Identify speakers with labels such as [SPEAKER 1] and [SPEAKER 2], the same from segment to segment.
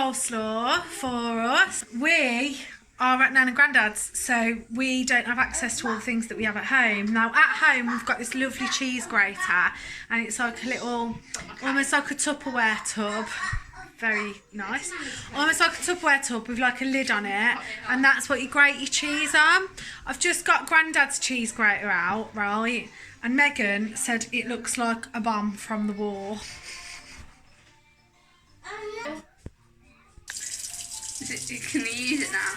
[SPEAKER 1] coleslaw for us. We are at Nan and Grandad's, so we don't have access to all the things that we have at home. Now at home we've got this lovely cheese grater, and it's like a little, almost like a Tupperware tub. Very nice. Almost like a Tupperware tub with like a lid on it, and that's what you grate your cheese on. I've just got Grandad's cheese grater out, right? And Megan said it looks like a bomb from the war.
[SPEAKER 2] Can you use it now?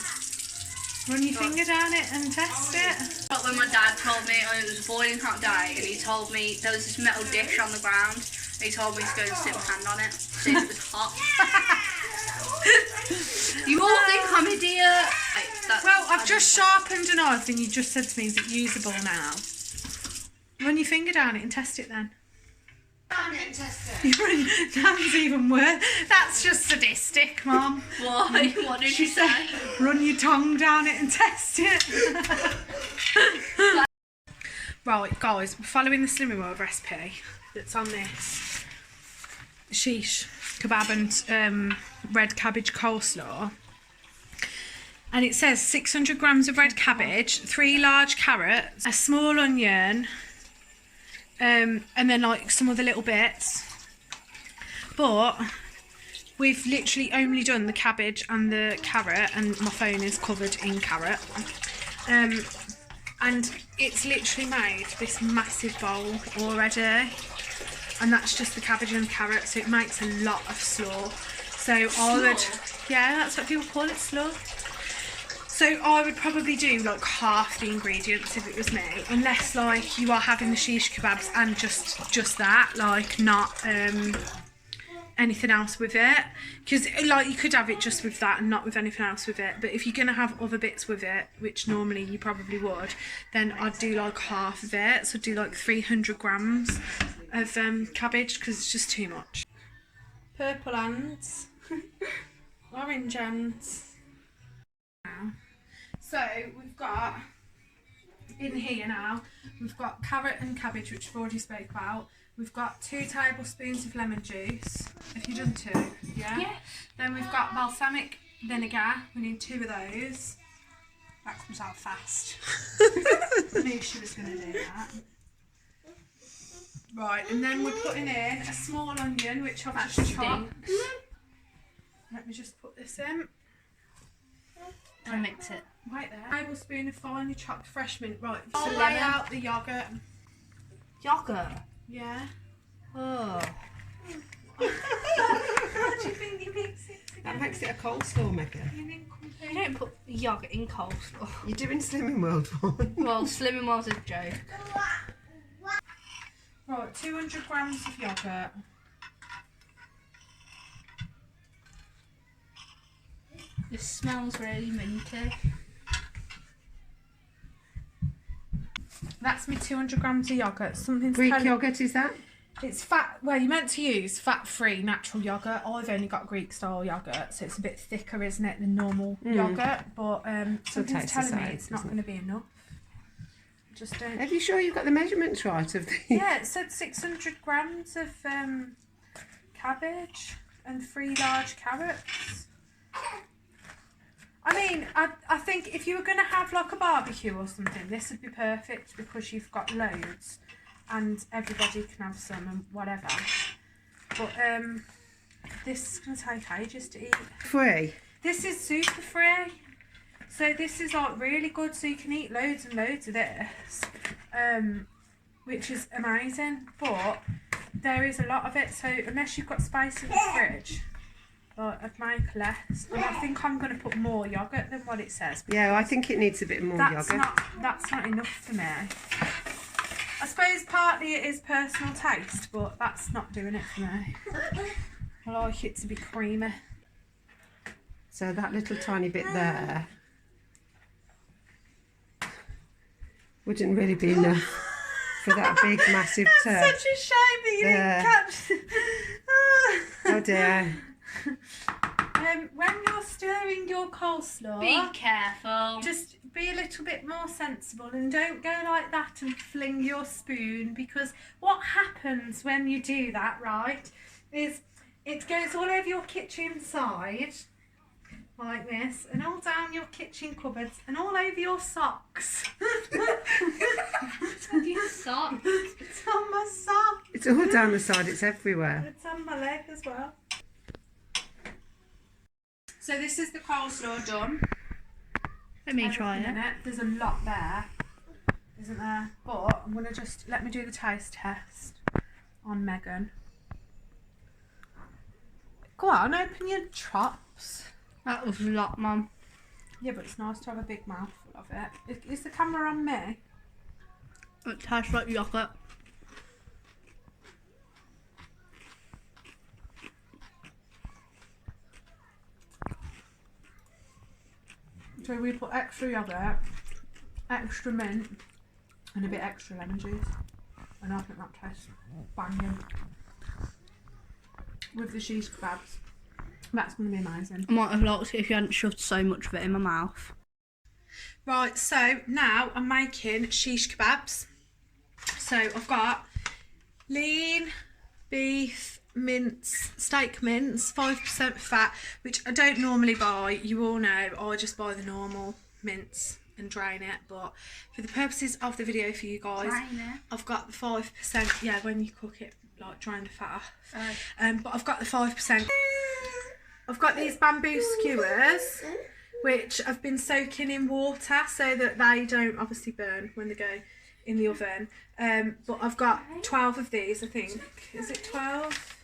[SPEAKER 1] Run your finger down it and test it.
[SPEAKER 2] But when my dad told me it was a boiling hot day, and he told me there was this metal dish on the ground, and he told me to go and stick my hand on it, see if it was hot. You all think I'm an idiot.
[SPEAKER 1] Well, I've just sharpened a knife and you just said to me, is it usable now? Run your finger down it and test it then.
[SPEAKER 3] Down it and test it.
[SPEAKER 1] That's even worse. That's just sadistic, Mum.
[SPEAKER 2] Why? What did she say?
[SPEAKER 1] Run your tongue down it and test it. Right, guys, we're following the Slimming World recipe that's on this Shish, Kebab and red cabbage coleslaw. And it says 600 grams of red cabbage, 3 large carrots, a small onion, and then like some other little bits. But we've literally only done the cabbage and the carrot, and my phone is covered in carrot. And it's literally made this massive bowl already, and that's just the cabbage and carrot, so it makes a lot of slaw. So I would, yeah, that's what people call it, slaw. So I would probably do like half the ingredients if it was me, unless like you are having the shish kebabs and just that, like not anything else with it, because like you could have it just with that and not with anything else with it. But if you're gonna have other bits with it, which normally you probably would, then I'd do like half of it. So I'd do like 300 grams of cabbage, because it's just too much. Purple ants, orange ants. So we've got in here now, we've got carrot and cabbage, which we've already spoke about. We've got 2 tablespoons of lemon juice. Have you done 2? Yeah?
[SPEAKER 2] Yes.
[SPEAKER 1] Then we've got balsamic vinegar. We need 2 of those. That comes out fast. I knew she was going to do that. Right, and then we're putting in a small onion, which I've just chopped. Let me just put this in.
[SPEAKER 2] And mix it.
[SPEAKER 1] Right there. A tablespoon of finely chopped fresh mint. Right, so lay out the yoghurt.
[SPEAKER 2] Yogurt?
[SPEAKER 1] Yeah.
[SPEAKER 2] Oh.
[SPEAKER 1] How do you think you mix it together?
[SPEAKER 3] That makes it a coleslaw, Megan.
[SPEAKER 2] You don't put yogurt in coleslaw.
[SPEAKER 3] You're doing Slimming World one.
[SPEAKER 2] Well, Slimming was a joke.
[SPEAKER 1] Right, 200 grams of yoghurt.
[SPEAKER 2] This smells really minty.
[SPEAKER 1] That's me 200 grams of yoghurt. Something's
[SPEAKER 3] Greek yoghurt, is that?
[SPEAKER 1] It's fat. Well, you're meant to use fat-free natural yoghurt. I've only got Greek style yoghurt, so it's a bit thicker, isn't it, than normal yoghurt? But something's telling me it's not going to be enough. Just don't.
[SPEAKER 3] Are you sure you've got the measurements right of the?
[SPEAKER 1] Yeah, it said 600 grams of cabbage and 3 large carrots. I mean, I think if you were going to have like a barbecue or something, this would be perfect, because you've got loads and everybody can have some and whatever. But this is going to take ages to eat.
[SPEAKER 3] Free?
[SPEAKER 1] This is super free. So this is like really good, so you can eat loads and loads of this, which is amazing. But there is a lot of it, so unless you've got space in the fridge, I'd make less. And I think I'm going to put more yoghurt than what it says.
[SPEAKER 3] Yeah, I think it needs a bit more yoghurt.
[SPEAKER 1] That's not enough for me. I suppose partly it is personal taste, but that's not doing it for me. I like it to be creamy.
[SPEAKER 3] So that little tiny bit there wouldn't really be enough for that big massive tub.
[SPEAKER 1] Such a shame that you didn't catch.
[SPEAKER 3] Oh dear.
[SPEAKER 1] When you're stirring your coleslaw,
[SPEAKER 2] Be careful.
[SPEAKER 1] just be a little bit more sensible and don't go like that and fling your spoon, because what happens when you do that, right, is it goes all over your kitchen side, like this, and all down your kitchen cupboards, and all over your socks.
[SPEAKER 2] It's on your socks.
[SPEAKER 1] It's on my sock.
[SPEAKER 3] It's all down the side, it's everywhere.
[SPEAKER 1] It's on my leg as well. So this is the coleslaw done.
[SPEAKER 2] Let me try it.
[SPEAKER 1] There's a lot there, isn't there? But I'm gonna just let me do the taste test on Megan. Go on, open your chops.
[SPEAKER 2] That was a lot, Mum.
[SPEAKER 1] Yeah, but it's nice to have a big mouthful of it. Is the camera on me?
[SPEAKER 2] It tastes like yogurt.
[SPEAKER 1] So we put extra yogurt, extra mint, and a bit extra lemon juice. And I think that tastes banging. With the shish kebabs. That's going to be amazing.
[SPEAKER 2] I might have liked it if you hadn't shoved so much of it in my mouth.
[SPEAKER 1] Right, so now I'm making shish kebabs. So I've got lean beef mince, steak mince, 5% fat, which I don't normally buy. You all know I just buy the normal mince and drain it. But for the purposes of the video for you guys, I've got the 5%. Yeah, when you cook it, like drain the fat off. But I've got the 5%. I've got these bamboo skewers, which I've been soaking in water so that they don't obviously burn when they go in the oven. But I've got 12 of these, I think. Is it 12?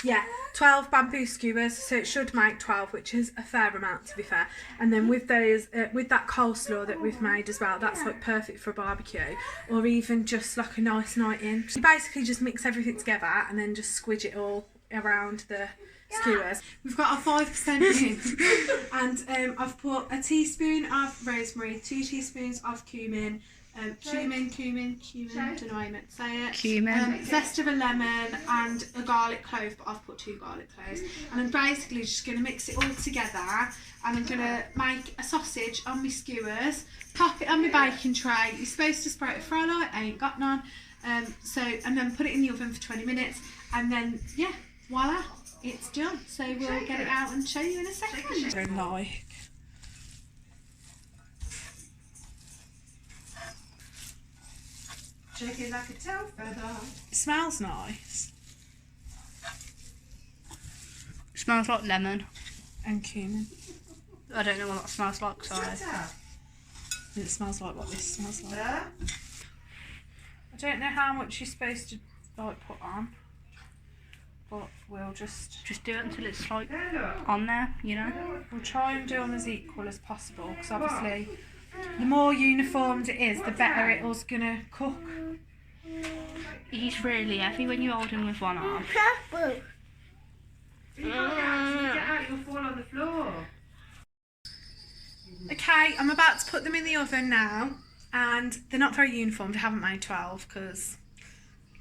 [SPEAKER 1] Yeah, 12 bamboo skewers, so it should make 12, which is a fair amount to be fair. And then with those, with that coleslaw that we've made as well, that's like perfect for a barbecue, or even just like a nice night in. You basically just mix everything together and then just squidge it all around the skewers. We've got our 5% in, and I've put a teaspoon of rosemary, 2 teaspoons of cumin, cumin, don't know how you meant to say it.
[SPEAKER 2] Cumin.
[SPEAKER 1] Zest of a lemon and a garlic clove, but I've put 2 garlic cloves. And I'm basically just going to mix it all together, and I'm going to make a sausage on my skewers, pop it on my baking tray. You're supposed to spray it with fry light, I ain't got none. And then put it in the oven for 20 minutes, and then, yeah, voila, it's done. So we'll get it out and show you in a second. Don't like. Shake it like a tail feather. It smells nice.
[SPEAKER 2] It smells like lemon.
[SPEAKER 1] And cumin.
[SPEAKER 2] I don't know what that smells like, sorry.
[SPEAKER 1] It smells like what this smells like. I don't know how much you're supposed to like put on, but we'll just
[SPEAKER 2] do it until it's like on there, you know.
[SPEAKER 1] We'll try and do them as equal as possible, because obviously the more uniformed it is, the better it's gonna cook.
[SPEAKER 2] He's really heavy when you hold him with one arm.
[SPEAKER 3] If you can't get out, you'll fall on the floor.
[SPEAKER 1] Okay, I'm about to put them in the oven now, and they're not very uniformed. I haven't made 12 because,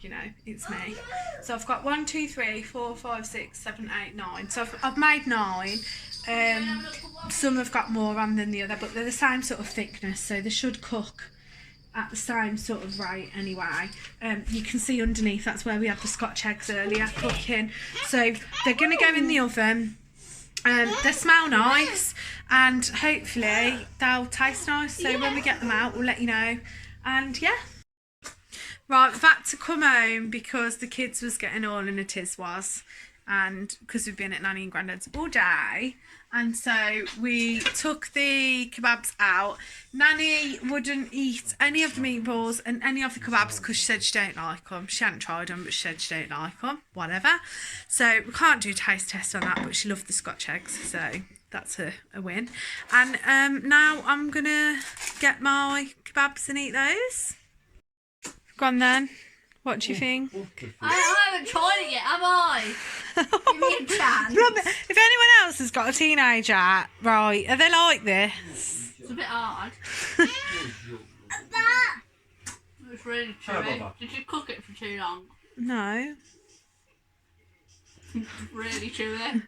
[SPEAKER 1] you know, it's me. So I've got 1, 2, 3, 4, 5, 6, 7, 8, 9. So I've made 9. Some have got more on than the other, but they're the same sort of thickness, so they should cook at the same sort of rate anyway. You can see underneath, that's where we had the Scotch eggs earlier cooking. So they're going to go in the oven. They smell nice, and hopefully they'll taste nice, so when we get them out we'll let you know. And yeah, right, we've had to come home because the kids was getting all in a tiz was, and because we've been at Nanny and Grandad's all day, and so we took the kebabs out. Nanny wouldn't eat any of the meatballs and any of the kebabs because she said she don't like them. She hadn't tried them, but she said she don't like them, whatever. So we can't do a taste test on that, but she loved the Scotch eggs, so that's a win. And now I'm gonna get my kebabs and eat those. Go on then. What do you think?
[SPEAKER 2] I haven't tried it yet, have I? Give me a chance.
[SPEAKER 1] If anyone else has got a teenager, right, are they like this?
[SPEAKER 2] It's a bit hard. It's really chewy. Did you cook it for too long?
[SPEAKER 1] No.
[SPEAKER 2] It's really chewy.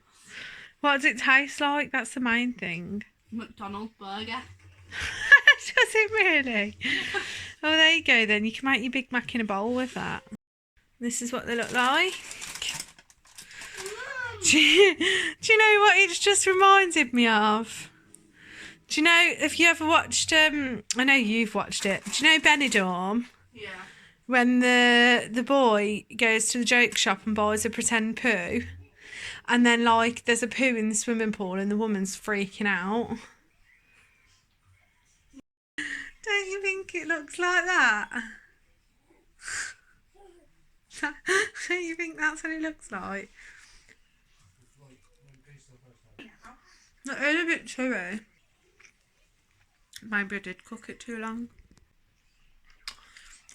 [SPEAKER 1] What does it taste like? That's the main thing.
[SPEAKER 2] McDonald's burger.
[SPEAKER 1] Does it really? Oh, there you go then. You can make your Big Mac in a bowl with that. This is what they look like. Do you know what it's just reminded me of? Do you know, if you ever watched, I know you've watched it, do you know Benidorm?
[SPEAKER 2] Yeah.
[SPEAKER 1] When the boy goes to the joke shop and buys a pretend poo, and then, like, there's a poo in the swimming pool and the woman's freaking out. Don't you think it looks like that? Don't you think that's what it looks like? It is a bit chewy. Maybe I did cook it too long.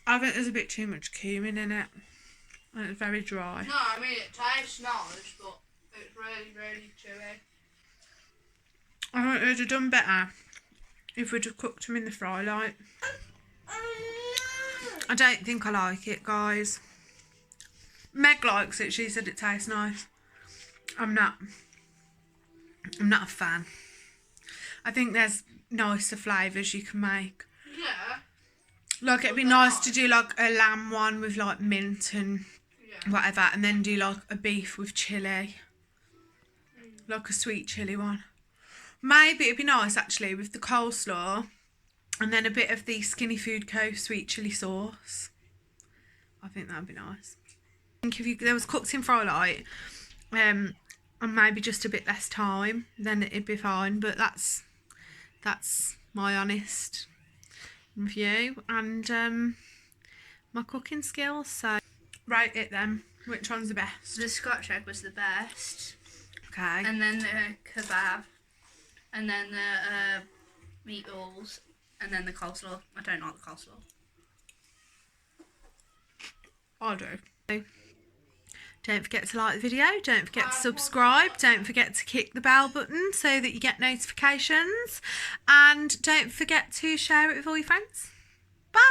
[SPEAKER 1] I think there's a bit too much cumin in it. And it's very dry.
[SPEAKER 2] No, I mean it tastes nice, but it's really, really chewy.
[SPEAKER 1] I think it would have done better if we'd have cooked them in the fry light. I don't think I like it, guys. Meg likes it. She said it tastes nice. I'm not a fan. I think there's nicer flavours you can make.
[SPEAKER 2] Yeah.
[SPEAKER 1] Like, it'd be nice to do like a lamb one with like mint and whatever, and then do like a beef with chilli. Like a sweet chilli one. Maybe it'd be nice actually with the coleslaw and then a bit of the Skinny Food Co. sweet chilli sauce. I think that'd be nice. I think if there was cooked in fry light, and maybe just a bit less time, then it'd be fine. But that's my honest review and my cooking skills. So rate it then. Which one's the best?
[SPEAKER 2] The Scotch egg was the best.
[SPEAKER 1] Okay.
[SPEAKER 2] And then the kebab. And then the meatballs. And then the coleslaw. I don't like the coleslaw.
[SPEAKER 1] I do. Don't forget to like the video. Don't forget to subscribe. Don't forget to click the bell button so that you get notifications. And don't forget to share it with all your friends. Bye.